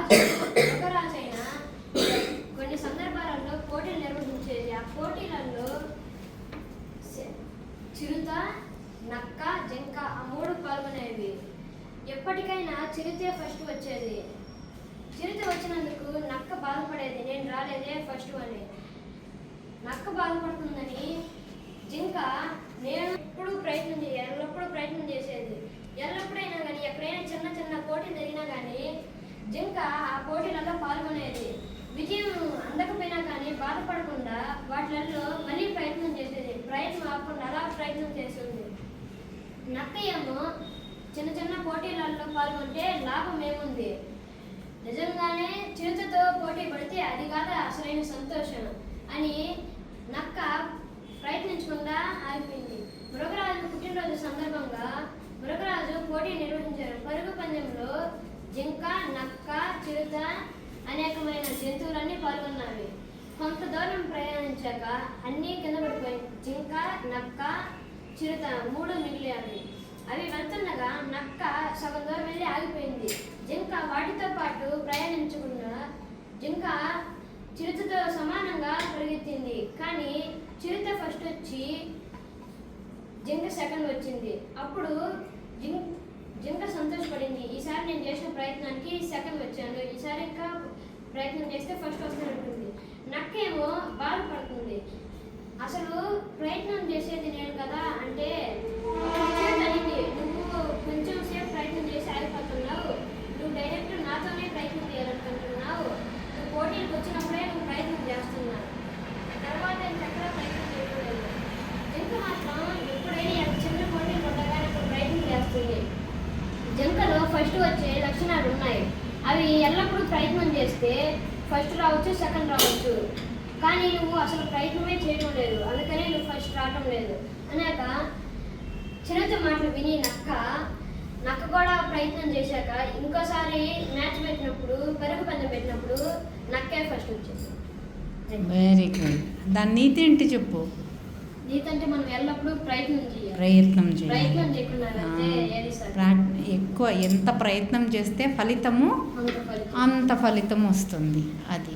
ఒక రాజైన కొన్ని సందర్భాలలో పోటీలు నిర్వహించేది. ఆ పోటీలలో చిరుత, నక్క, జింక ఆ మూడు పాల్గొనేవి. ఎప్పటికైనా చిరుతే ఫస్ట్ వచ్చేది. చిరుత వచ్చినందుకు నక్క బాధపడేది, నేను రాలేదే ఫస్ట్ అని. నక్క బాధపడుతుందని జింక నేను ఎల్లప్పుడూ ప్రయత్నం చేసేది. ఎల్లప్పుడైనా కానీ ఎక్కడైనా చిన్న చిన్న పోటీలు జరిగినా కానీ జింక ఆ పోటీలలో పాల్గొనేది. విజయం అందకపోయినా కానీ బాధపడకుండా వాటిలలో మళ్ళీ ప్రయత్నం చేసేది. ప్రయత్నం ఆపకుండా అలా ప్రయత్నం చేస్తుంది. నక్క ఏమో చిన్న చిన్న పోటీలలో పాల్గొంటే లాభం ఏముంది? నిజంగానే చిరుతతో పోటీ పడితే అది కాదా అసలైన సంతోషం అని నక్క ప్రయత్నించకుండా ఆగిపోయింది. మృగరాజు పుట్టినరోజు సందర్భంగా మృగరాజు పోటీ నిర్వహించారు. పరుగు పందెంలో జింక, నక్క, చిరుత అనేకమైన జంతువులన్నీ పాల్గొన్నాయి. కొంత దూరం ప్రయాణించాక అన్నీ కింద పడిపోయి జింక, నక్క, చిరుత మూడు మిగిలాయి. అవి వెళ్తుండగా నక్క సగం దూరం వెళ్ళి ఆగిపోయింది. జింక వాటితో పాటు ప్రయాణించకుండా జింక చిరుతతో సమానంగా పరిగెత్తింది. కానీ చిరుత ఫస్ట్ వచ్చి జింక సెకండ్ వచ్చింది. అప్పుడు జింక సంతోషపడింది. ఈసారి నేను చేసిన ప్రయత్నానికి సెకండ్ వచ్చాను, ఈసారి ఇంకా ప్రయత్నం చేస్తే ఫస్ట్ వస్తానంటుంది. నక్కేమో బాధపడుతుంది. అసలు ప్రయత్నం చేసేది నేను కదా అంటే అనింది, నువ్వు కొంచెం సేపు ప్రయత్నం చేసి ఆగిపోతున్నావు, నువ్వు డైరెక్ట్ నాతోనే ప్రయత్నం చేయాలనుకుంటున్నావు, నువ్వు పోటీలకు వచ్చినప్పుడే నువ్వు ప్రయత్నం చేస్తున్నావు, తర్వాత ఇంకెక్కడ ప్రయత్నం చేయలేదు. జింక మాత్రం ఎప్పుడైనా చిన్న పోటీలు ఉండగానే ప్రయత్నం చేస్తుంది. జింకలో ఫస్ట్ వచ్చే లక్షణాలు ఉన్నాయి. అవి ఎల్లప్పుడూ ప్రయత్నం చేస్తే ఫస్ట్ రావచ్చు, సెకండ్ రావచ్చు. కానీ నువ్వు అసలు ప్రయత్నమే చేయడం లేదు, అందుకనే నువ్వు ఫస్ట్ రావడం లేదు అనేక చిరుత మాటలు విని నక్క కూడా ప్రయత్నం చేశాక ఇంకోసారి మ్యాచ్ పెట్టినప్పుడు, పరుగు పందెం పెట్టినప్పుడు నక్కే ఫస్ట్ వచ్చేసి. Very good. దాని నీతి ఏంటి చెప్పు? నీతి అంటే మనం ఎల్లప్పుడూ ప్రయత్నం చేయాలి. ప్రయత్నం ఎక్కువ ఎంత ప్రయత్నం చేస్తే అంత ఫలితం వస్తుంది. అది